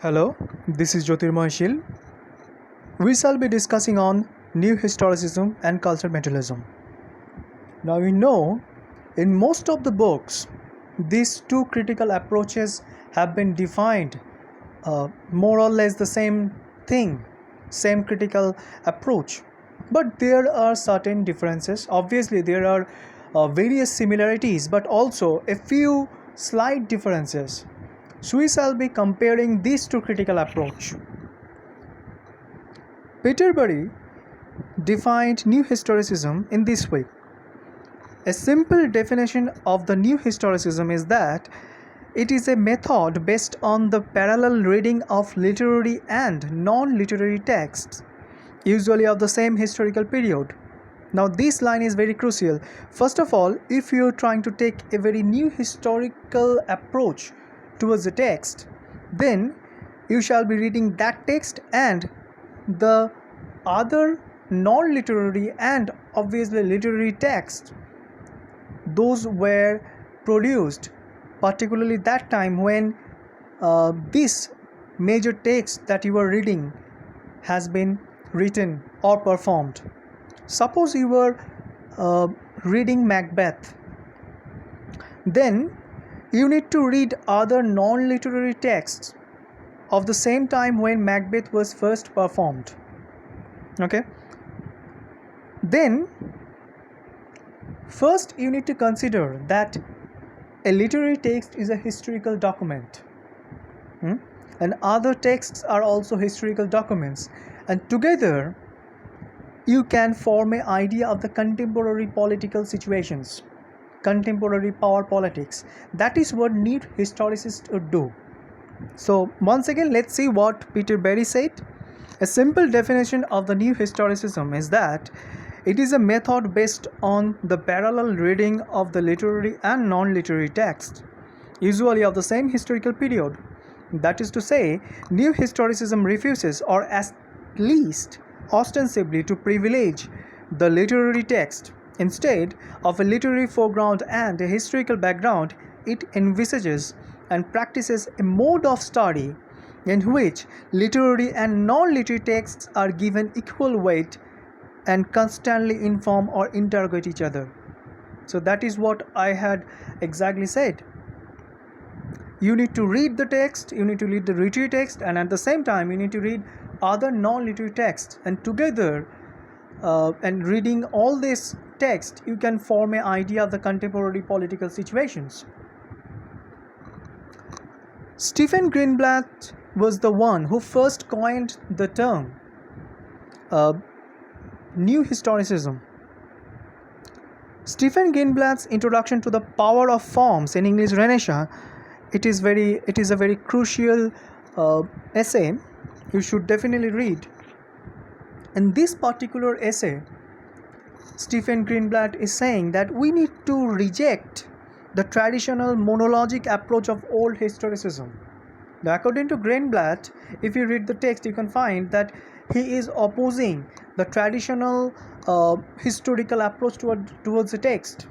Hello, this is Jyotirmoy. We shall be discussing on New Historicism and Cultural Materialism. Now we know in most of the books these two critical approaches have been defined more or less the same thing, same critical approach. But there are certain differences. Obviously, there are various similarities, but also a few slight differences. So we shall be comparing these two critical approach. Peterbury defined New Historicism in this way. A simple definition of the New Historicism is that it is a method based on the parallel reading of literary and non-literary texts, usually of the same historical period. Now this line is very crucial. First of all, if you are trying to take a very new historical approach towards the text, then you shall be reading that text and the other non-literary and obviously literary texts. Those were produced particularly that time when this major text that you are reading has been written or performed. Suppose you were reading Macbeth, then you need to read other non-literary texts of the same time when Macbeth was first performed. Okay? Then, first you need to consider that a literary text is a historical document. And other texts are also historical documents. And together, you can form an idea of the contemporary political situations, contemporary power politics. That is what new historicists would do. So once again, let's see what Peterbury said. A simple definition of the new historicism is that it is a method based on the parallel reading of the literary and non-literary texts, usually of the same historical period. That is to say, new historicism refuses, or at least ostensibly, to privilege the literary text. Instead of a literary foreground and a historical background, it envisages and practices a mode of study in which literary and non-literary texts are given equal weight and constantly inform or interrogate each other. So that is what I had exactly said. You need to read the text, you need to read the literary text, and at the same time you need to read other non-literary texts, and together and reading all this text, you can form an idea of the contemporary political situations. Stephen Greenblatt was the one who first coined the term New Historicism. Stephen Greenblatt's introduction to the power of forms in English Renaissance, it is a very crucial essay. You should definitely read. In this particular essay, Stephen Greenblatt is saying that we need to reject the traditional monologic approach of old historicism. Now, according to Greenblatt, if you read the text, you can find that he is opposing the traditional historical approach towards the text,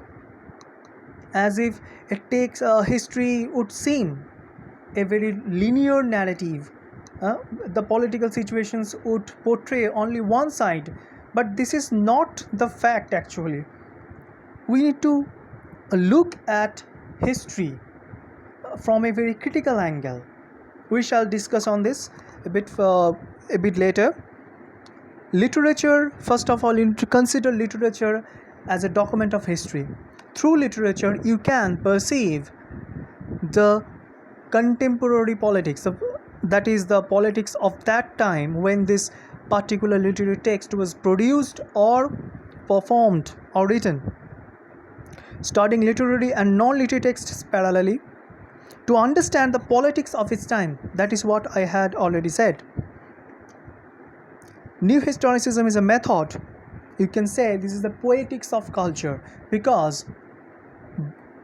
as if it takes history would seem a very linear narrative. The political situations would portray only one side, but this is not the fact actually. We need to look at history from a very critical angle. We shall discuss on this a bit later. Literature, first of all, you need to consider literature as a document of history. Through literature, you can perceive the contemporary politics, that is the politics of that time when this particular literary text was produced or performed or written. Studying literary and non-literary texts parallelly to understand the politics of its time. That is what I had already said. New historicism is a method. You can say this is the poetics of culture, because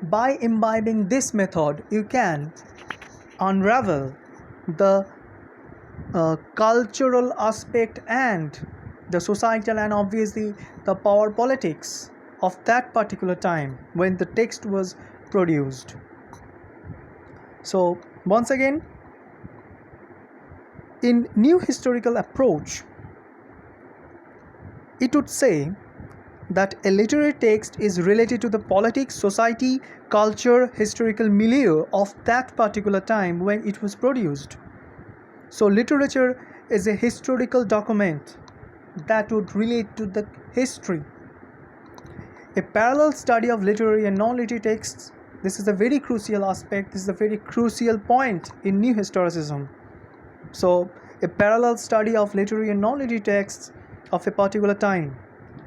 by imbibing this method, you can unravel the cultural aspect and the societal and obviously the power politics of that particular time when the text was produced. So once again, In new historical approach, it would say that a literary text is related to the politics, society, culture, historical milieu of that particular time when it was produced. So literature is a historical document that would relate to the history. A parallel study of literary and non-literary texts, this is a very crucial aspect, this is a very crucial point in new historicism. So a parallel study of literary and non-literary texts of a particular time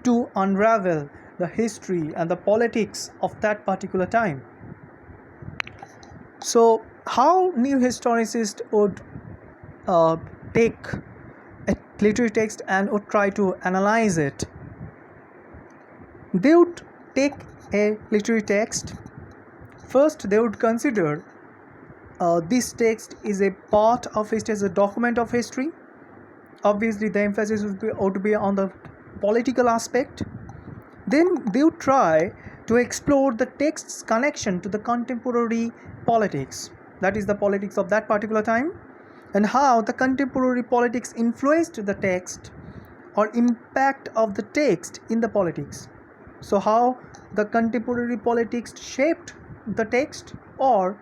to unravel the history and the politics of that particular time. So how new historicists would take a literary text and would try to analyze it? They would take a literary text. First, they would consider this text is a part of history, as a document of history. Obviously, the emphasis would be on the political aspect. Then they would try to explore the text's connection to the contemporary politics, that is the politics of that particular time, and how the contemporary politics influenced the text or impact of the text in the politics. So how the contemporary politics shaped the text, or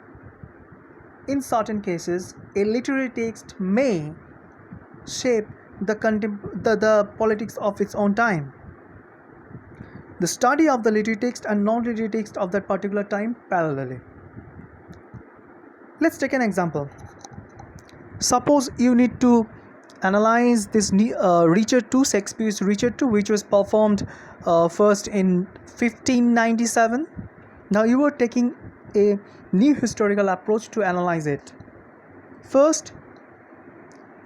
in certain cases a literary text may shape the politics of its own time. The study of the literary text and non-literary text of that particular time parallelly. Let's take an example. Suppose you need to analyze this Richard II, Shakespeare's Richard II, which was performed first in 1597. Now you are taking a new historical approach to analyze it. First,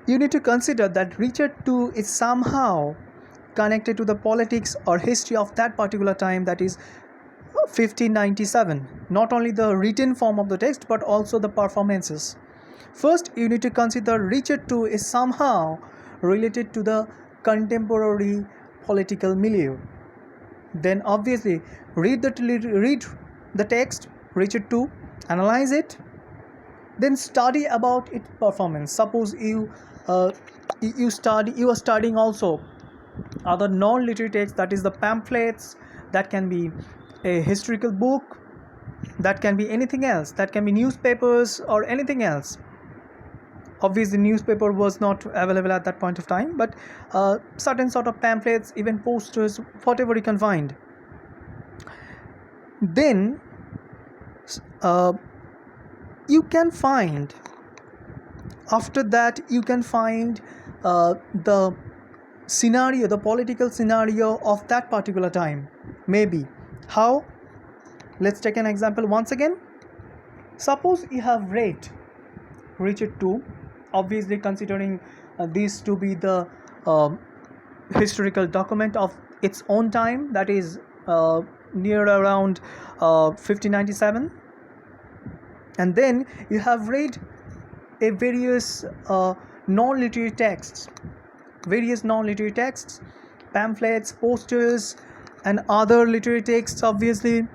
you need to consider that Richard II is somehow connected to the politics or history of that particular time, that is 1597. Not only the written form of the text but also the performances. First, you need to consider Richard II is somehow related to the contemporary political milieu. Then obviously read the text, Richard II, analyze it, then study about its performance. Suppose you are studying also other non-literary texts, that is the pamphlets, that can be a historical book, that can be anything else, that can be newspapers or anything else. Obviously newspaper was not available at that point of time, but certain sort of pamphlets, even posters, whatever you can find. Then you can find, after that you can find the scenario, the political scenario of that particular time. Maybe how? Let's take an example once again. Suppose you have read Richard II, obviously considering this to be the historical document of its own time, that is near around 1597, and then you have read a various non-literary texts, pamphlets, posters, and other literary texts, obviously,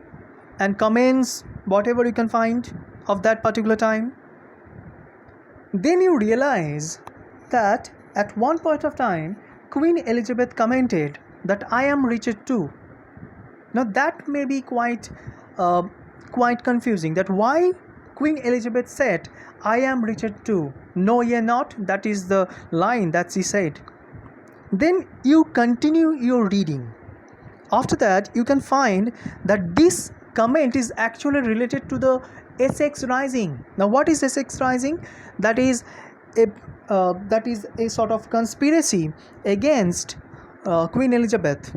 and comments, whatever you can find of that particular time. Then you realize that at one point of time Queen Elizabeth commented that I am Richard II. Now that may be quite confusing, that why Queen Elizabeth said I am Richard II. No, ye not, that is the line that she said. Then you continue your reading. After that you can find that this comment is actually related to the Essex Rising. Now what is Essex Rising? That is a sort of conspiracy against Queen Elizabeth.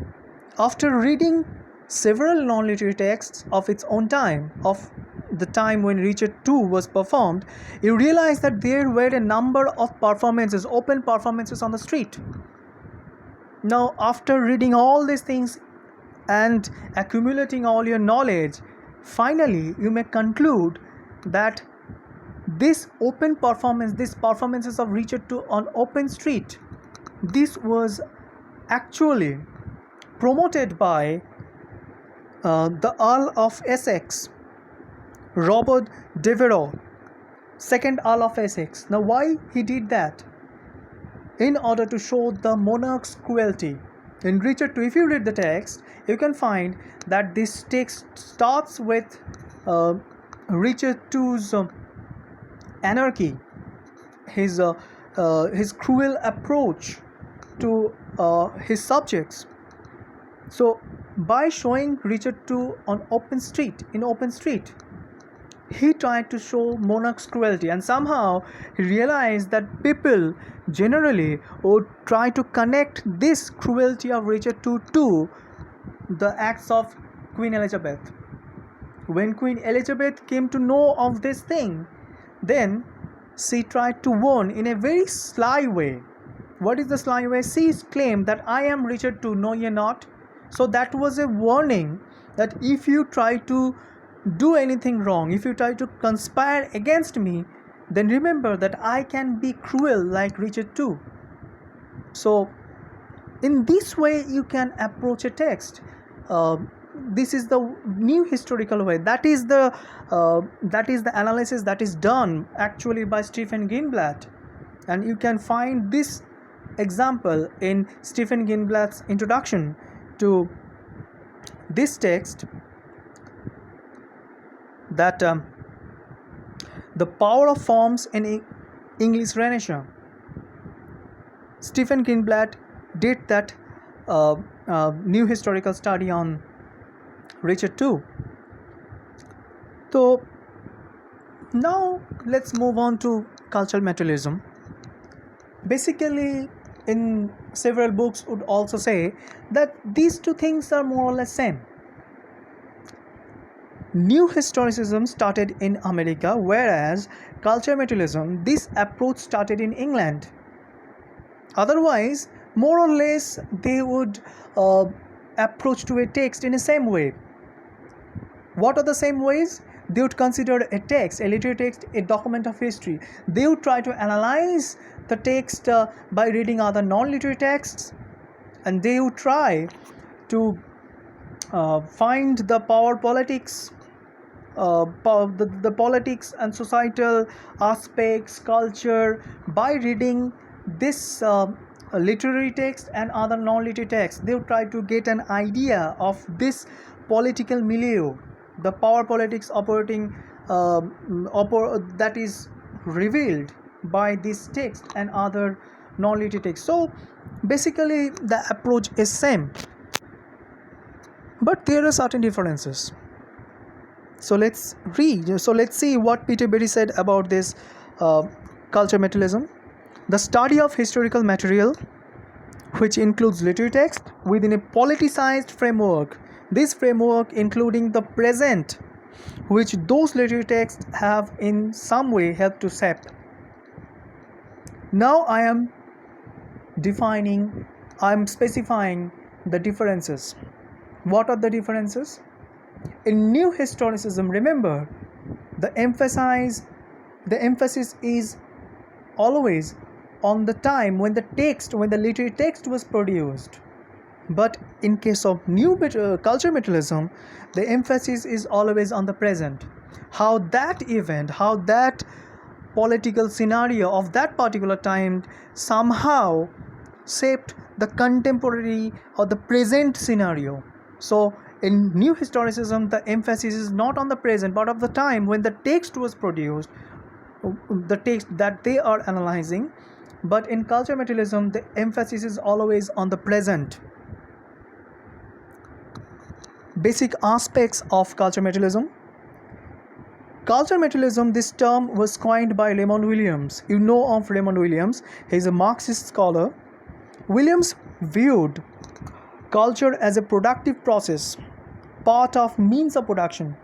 After reading several non-literary texts of its own time, of the time when Richard II was performed, you realize that there were a number of performances, open performances on the street. Now after reading all these things and accumulating all your knowledge, finally you may conclude that this open performance, these performances of Richard II on open street, this was actually promoted by the Earl of Essex, Robert Devereux, second Earl of Essex. Now why he did that? in order to show the monarch's cruelty. In Richard II, if you read the text, you can find that this text starts with Richard II's anarchy, his cruel approach to his subjects. So, by showing Richard II on open street, he tried to show monarch's cruelty, and somehow he realized that people generally would try to connect this cruelty of Richard II to the acts of Queen Elizabeth. When Queen Elizabeth came to know of this thing, then she tried to warn in a very sly way. What is the sly way? She claimed that I am Richard II, no, you're not. So that was a warning that if you try to do anything wrong, if you try to conspire against me, then remember that I can be cruel like Richard II. So in this way you can approach a text. This is the new historical way. That is the analysis that is done actually by Stephen Greenblatt, and you can find this example in Stephen Greenblatt's introduction to this text, that the power of forms in English Renaissance. Stephen Greenblatt did that new historical study on Richard II. So now let's move on to cultural materialism. Basically, in several books would also say that these two things are more or less same. New historicism started in America, whereas cultural materialism, this approach started in England. Otherwise, more or less, they would approach to a text in the same way. What are the same ways? They would consider a text, a literary text, a document of history. They would try to analyze the text by reading other non-literary texts, and they would try to find the power politics, the politics and societal aspects, culture, by reading this literary text and other non-literary texts. They would try to get an idea of this political milieu, the power politics operating that is revealed by this text and other non-literary texts. So basically the approach is same, but there are certain differences. So let's see what Peter Berry said about this culture materialism. The study of historical material, which includes literary text, within a politicized framework. This framework including the present, which those literary texts have in some way helped to shape. Now I am specifying the differences. What are the differences? In new historicism, remember, the emphasis is always on the time when the literary text was produced. But in case of new culture materialism, the emphasis is always on the present. How that event, how that political scenario of that particular time somehow shaped the contemporary or the present scenario. So in new historicism, the emphasis is not on the present but of the time when the text was produced, the text that they are analyzing. But in culture materialism, the emphasis is always on the present. Basic aspects of culture materialism. Culture materialism, this term was coined by Raymond Williams. You know of Raymond Williams. He is a Marxist scholar. Williams viewed culture as a productive process, part of means of production.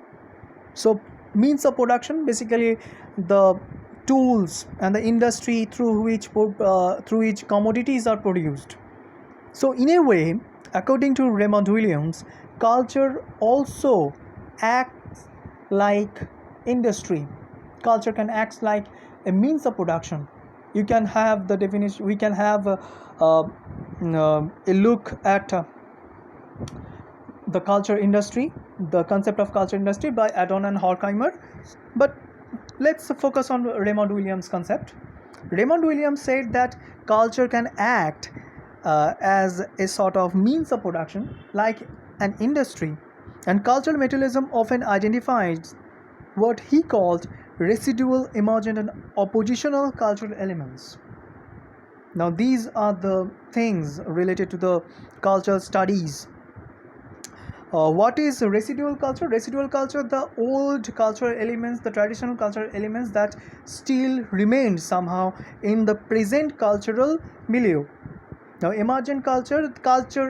So means of production, basically the tools and the industry through which commodities are produced. So in a way, according to Raymond Williams, culture also acts like industry. Culture can act like a means of production. You can have the definition. We can have a look at the culture industry, the concept of culture industry by Adorno and Horkheimer. But let's focus on Raymond Williams' concept. Raymond Williams said that culture can act as a sort of means of production, like an industry, and cultural materialism often identifies what he called residual, emergent, and oppositional cultural elements. Now, these are the things related to the cultural studies. What is residual culture? Residual culture, the old cultural elements, the traditional cultural elements that still remain somehow in the present cultural milieu. Now, emergent culture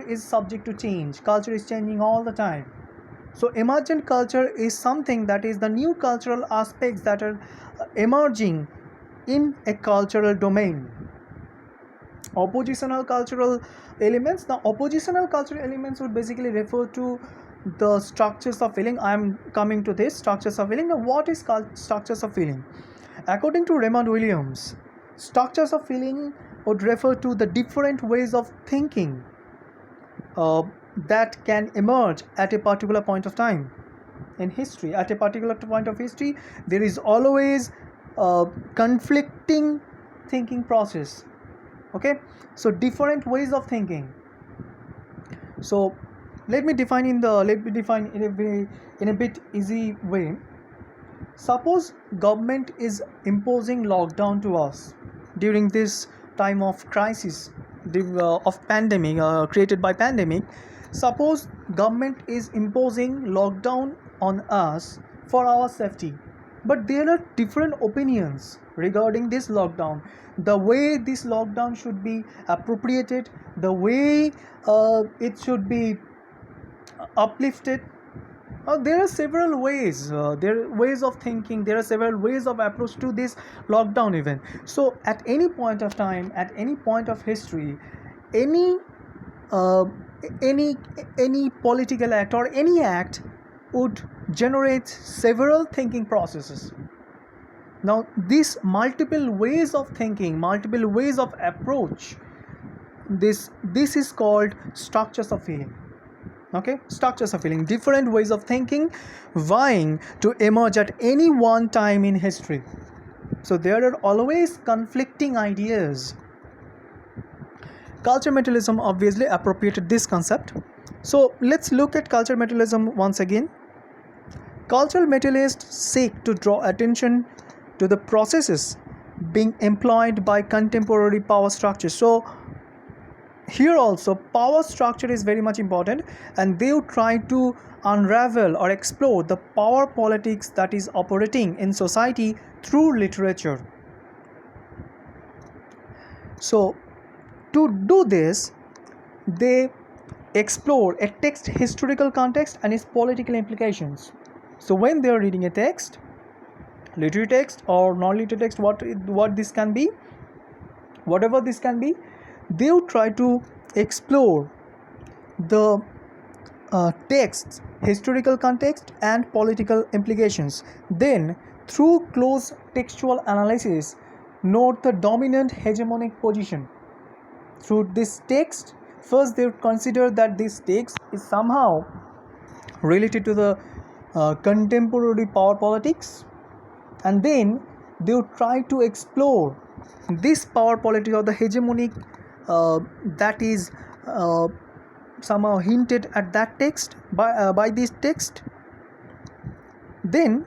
is subject to change. Culture is changing all the time. So, emergent culture is something that is the new cultural aspects that are emerging in a cultural domain. Oppositional cultural elements. The oppositional cultural elements would basically refer to the structures of feeling. I am coming to this structures of feeling. Now, what is structures of feeling? According to Raymond Williams, structures of feeling would refer to the different ways of thinking that can emerge at a particular point of time in history. At a particular point of history, there is always a conflicting thinking process. Okay, so different ways of thinking. So let me define in a bit easy way. Suppose government is imposing lockdown to us during this time of crisis, of pandemic, created by pandemic. Suppose government is imposing lockdown on us for our safety, but there are different opinions regarding this lockdown, the way this lockdown should be appropriated, the way it should be uplifted. There are several ways, there are ways of thinking, there are several ways of approach to this lockdown event. So at any point of time, at any point of history, any uh, any political act or any act would generate several thinking processes. Now, these multiple ways of thinking, multiple ways of approach, this is called structures of feeling. Okay, structures of feeling, different ways of thinking vying to emerge at any one time in history. So there are always conflicting ideas. Culture materialism obviously appropriated this concept. So let's look at culture materialism once again. Cultural materialists seek to draw attention to the processes being employed by contemporary power structures. So here also power structure is very much important, and they would try to unravel or explore the power politics that is operating in society through literature. So to do this, they explore a text historical context and its political implications. So when they are reading a text, literary text or non-literary text, what this can be, whatever this can be, they would try to explore the text's historical context and political implications. Then, through close textual analysis, note the dominant hegemonic position. Through this text, first they would consider that this text is somehow related to the contemporary power politics, and then they would try to explore this power politics or the hegemonic that is somehow hinted at that text by this text. Then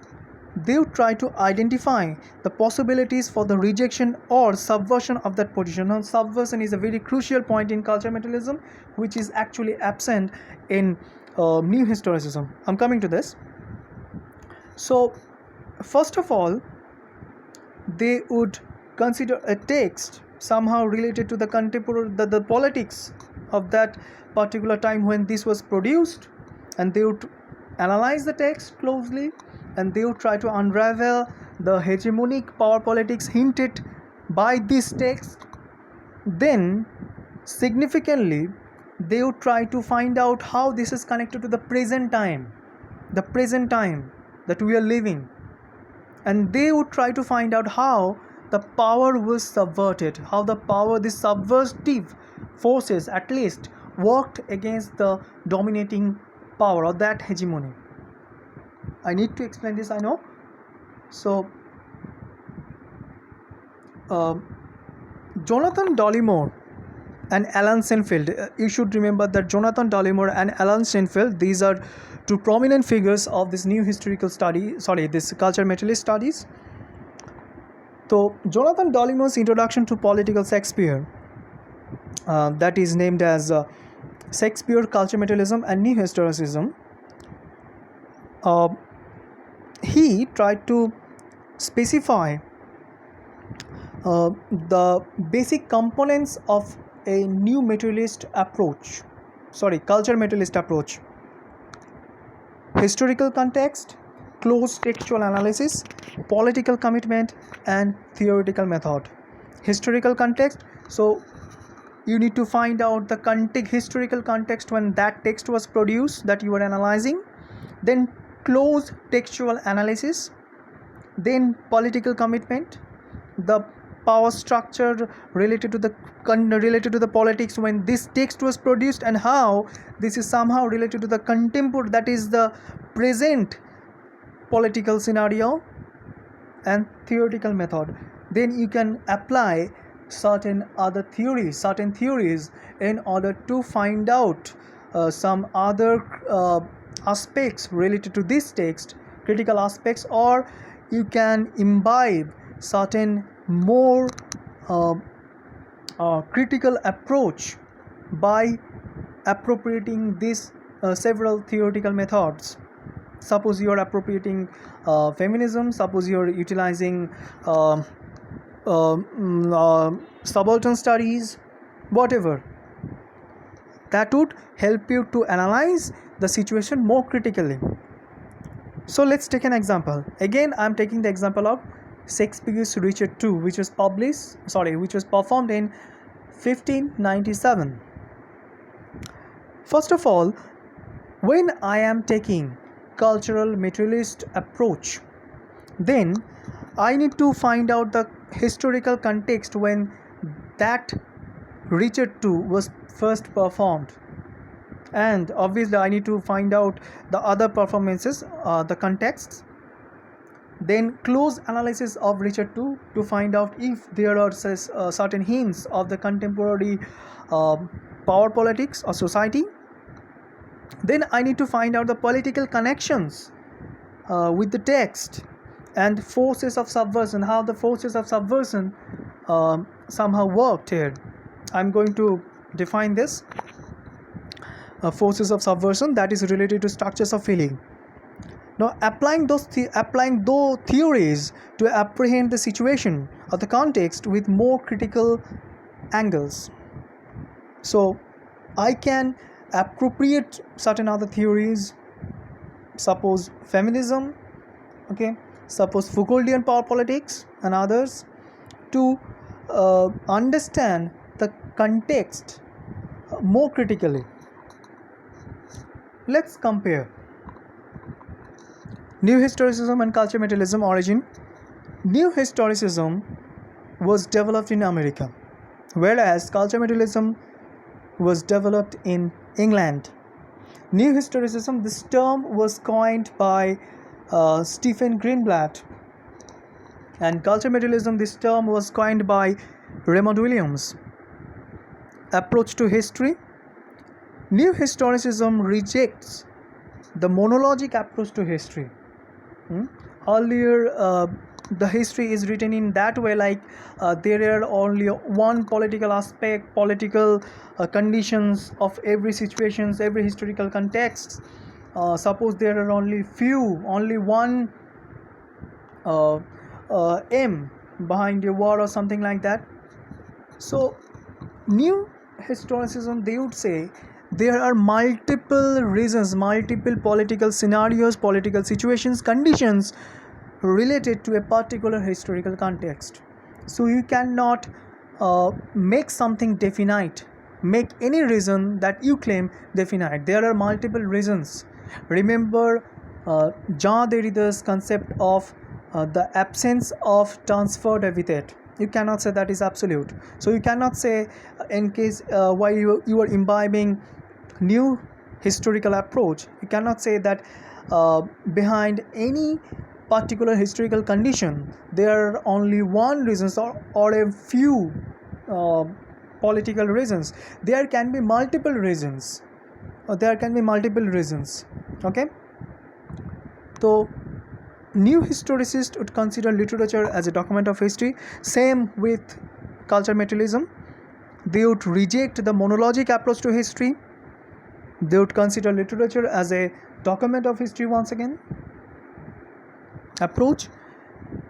they would try to identify the possibilities for the rejection or subversion of that position. Now, subversion is a very crucial point in culture materialism, which is actually absent in new historicism. I'm coming to this. So first of all, they would consider a text somehow related to the contemporary the politics of that particular time when this was produced, and they would analyze the text closely, and they would try to unravel the hegemonic power politics hinted by this text. Then significantly they would try to find out how this is connected to the present time that we are living, and they would try to find out how the power was subverted, how these subversive forces at least worked against the dominating power or that hegemony. I need to explain this, I know. So uh, Jonathan Dollimore and Alan Seinfeld. You should remember that Jonathan Dollimore and Alan Seinfeld, these are two prominent figures of this new historical study, this culture materialist studies. So Jonathan Dollimore's introduction to political Shakespeare, that is named as Shakespeare, Culture Materialism and New Historicism. He tried to specify the basic components of a new materialist approach, culture materialist approach: historical context, close textual analysis, political commitment, and theoretical method. Historical context, so you need to find out the historical context when that text was produced that you are analyzing. Then close textual analysis, then political commitment, the power structure related to the politics when this text was produced, and how this is somehow related to the contemporary, that is the present political scenario, and theoretical method. Then you can apply certain theories in order to find out some other aspects related to this text, critical aspects, or you can imbibe certain more critical approach by appropriating these several theoretical methods. Suppose you are appropriating feminism, suppose you are utilizing subaltern studies, whatever, that would help you to analyze the situation more critically. So let's take an example. Again, I'm taking the example of Shakespeare's Richard II, which was performed in 1597. First of all, when I am taking cultural materialist approach, then I need to find out the historical context when that Richard II was first performed, and obviously I need to find out the other performances, the contexts. Then close analysis of Richard II to find out if there are certain hints of the contemporary power politics or society. Then I need to find out the political connections with the text and forces of subversion, how the forces of subversion somehow worked here. I'm going to define this. Forces of subversion, that is related to structures of feeling. Now, applying those theories to apprehend the situation or the context with more critical angles. So, I can appropriate certain other theories, suppose feminism, suppose Foucauldian power politics and others, to understand the context more critically. Let's compare New Historicism and Culture Materialism origin. New Historicism was developed in America, whereas Culture Materialism was developed in England. New Historicism, this term was coined by Stephen Greenblatt, and Culture Materialism, this term was coined by Raymond Williams. Approach to history. New Historicism rejects the monologic approach to history. Earlier, the history is written in that way, like there are only one political aspect, political conditions of every situations, every historical context. Suppose there are only one aim behind a war or something like that. So, New Historicism, they would say there are multiple reasons, multiple political scenarios, political situations, conditions related to a particular historical context. So you cannot make something definite, make any reason that you claim definite. There are multiple reasons. Remember Jean Derrida's concept of the absence of transferred epithet. You cannot say that is absolute. So you cannot say in case while you are imbibing new historical approach, you cannot say that behind any particular historical condition, there are only one reasons or a few political reasons. There can be multiple reasons. Okay. So new historicists would consider literature as a document of history. Same with culture materialism. They would reject the monologic approach to history. They would consider literature as a document of history once again. Approach.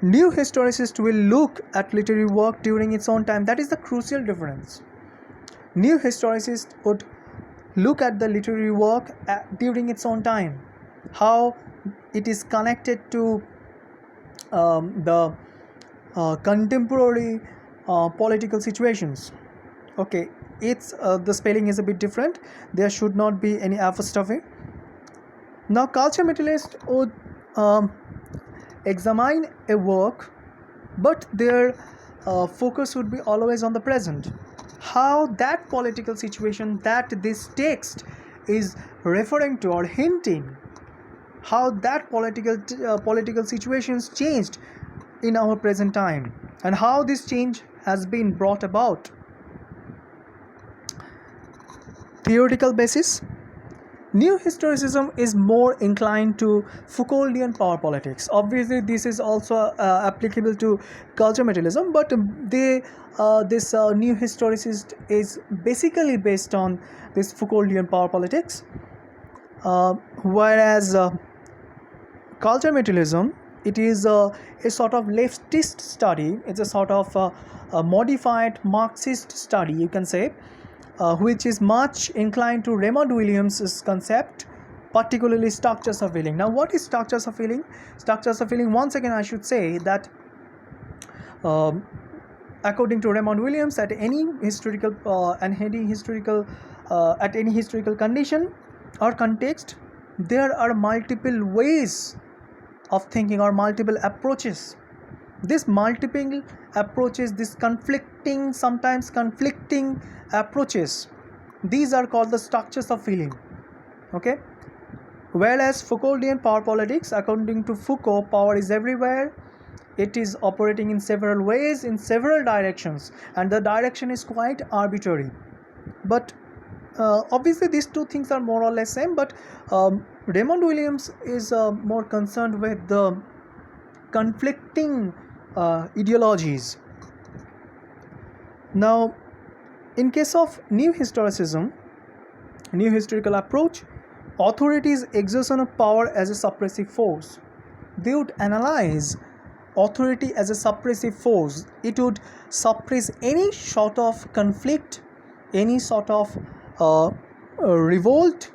New historicists will look at literary work during its own time. That is the crucial difference. New historicists would look at the literary work during its own time, how it is connected to the contemporary political situations. Okay, it's the spelling is a bit different. There should not be any apostrophe. Now, culture materialists would examine a work, but their focus would be always on the present. How that political situation that this text is referring to or hinting, how that political situations changed in our present time, and how this change has been brought about. Theoretical basis. New historicism is more inclined to Foucauldian power politics. Obviously, this is also applicable to culture materialism, but this new historicist is basically based on this Foucauldian power politics, whereas culture materialism, it is a sort of leftist study. It's a sort of a modified Marxist study, you can say, which is much inclined to Raymond Williams' concept, particularly structures of feeling. Now, what is structures of feeling? Structures of feeling, once again, I should say that according to Raymond Williams, at any historical condition or context, there are multiple ways of thinking or multiple approaches. This multiple approaches, this sometimes conflicting approaches, these are called the structures of feeling. Okay. Whereas Foucauldian power politics, according to Foucault, power is everywhere. It is operating in several ways, in several directions, and the direction is quite arbitrary. But obviously these two things are more or less same, but Raymond Williams is more concerned with the conflicting ideologies. Now, in case of new historicism, new historical approach, authorities' exertion of power as a suppressive force. They would analyze authority as a suppressive force. It would suppress any sort of conflict, any sort of revolt.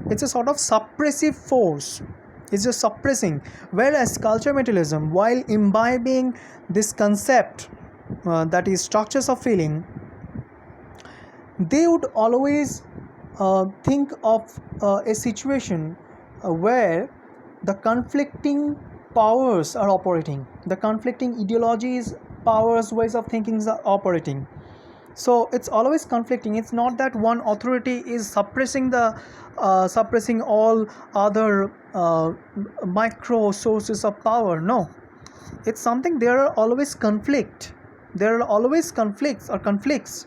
It's a sort of suppressive force. It's just suppressing. Whereas culture materialism, while imbibing this concept that is structures of feeling, they would always think of a situation where the conflicting powers are operating, the conflicting ideologies, powers, ways of thinking are operating. So it's always conflicting. It's not that one authority is suppressing all other micro sources of power. No, it's something. There are always conflicts or conflicts.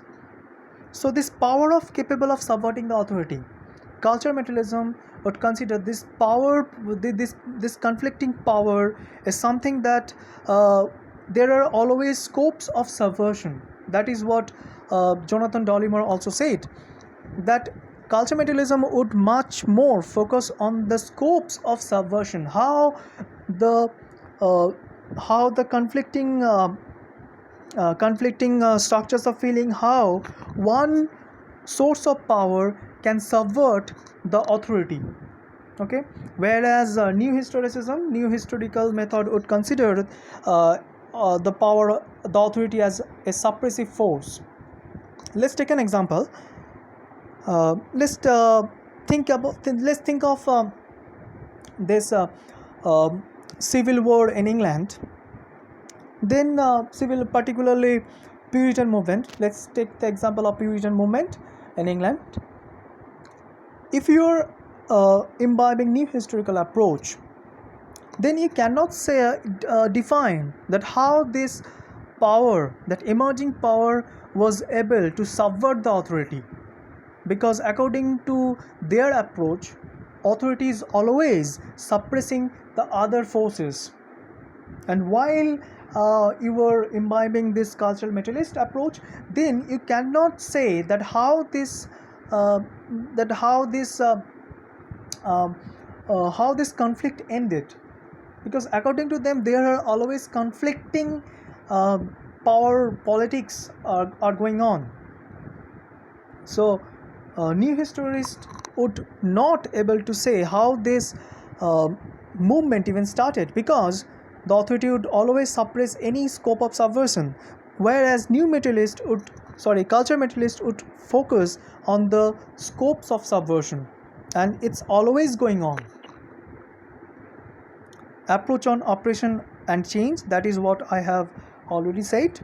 So this power of capable of subverting the authority. Culture materialism would consider this power, this conflicting power, is something that there are always scopes of subversion. That is what Jonathan Dollimore also said, that culture materialism would much more focus on the scopes of subversion, how the conflicting structures of feeling, how one source of power can subvert the authority. Okay. Whereas new historical method would consider the power, the authority as a suppressive force. Let's take an example. Let's think of this civil war in England. Then particularly Puritan movement. Let's take the example of Puritan movement in England. If you're imbibing new historical approach, then you cannot say define that how this power, that emerging power, was able to subvert the authority, because according to their approach, authority is always suppressing the other forces. And while you were imbibing this cultural materialist approach, then you cannot say that uh, um, how this conflict ended, because according to them there are always conflicting uh, power politics are going on. So new historians would not able to say how this uh, movement even started, because the authority would always suppress any scope of subversion, whereas culture materialist would focus on the scopes of subversion, and it's always going on. Approach on oppression and change, that is what I have already said.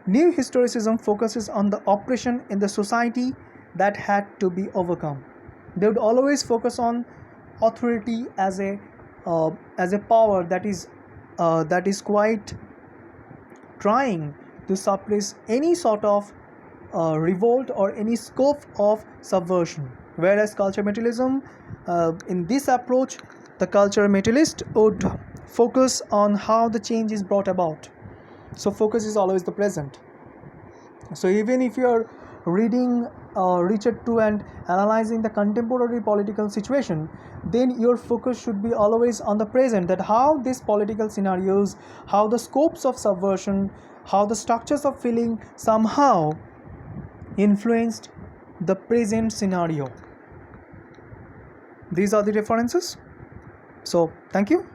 New historicism focuses on the oppression in the society that had to be overcome. They would always focus on authority as a power that is quite trying to suppress any sort of revolt or any scope of subversion. Whereas culture materialism, in this approach, the culture materialist would focus on how the change is brought about. So focus is always the present. So even if you are reading Richard II and analyzing the contemporary political situation, then your focus should be always on the present, that how these political scenarios, how the scopes of subversion, how the structures of feeling somehow influenced the present scenario. These are the references. So thank you.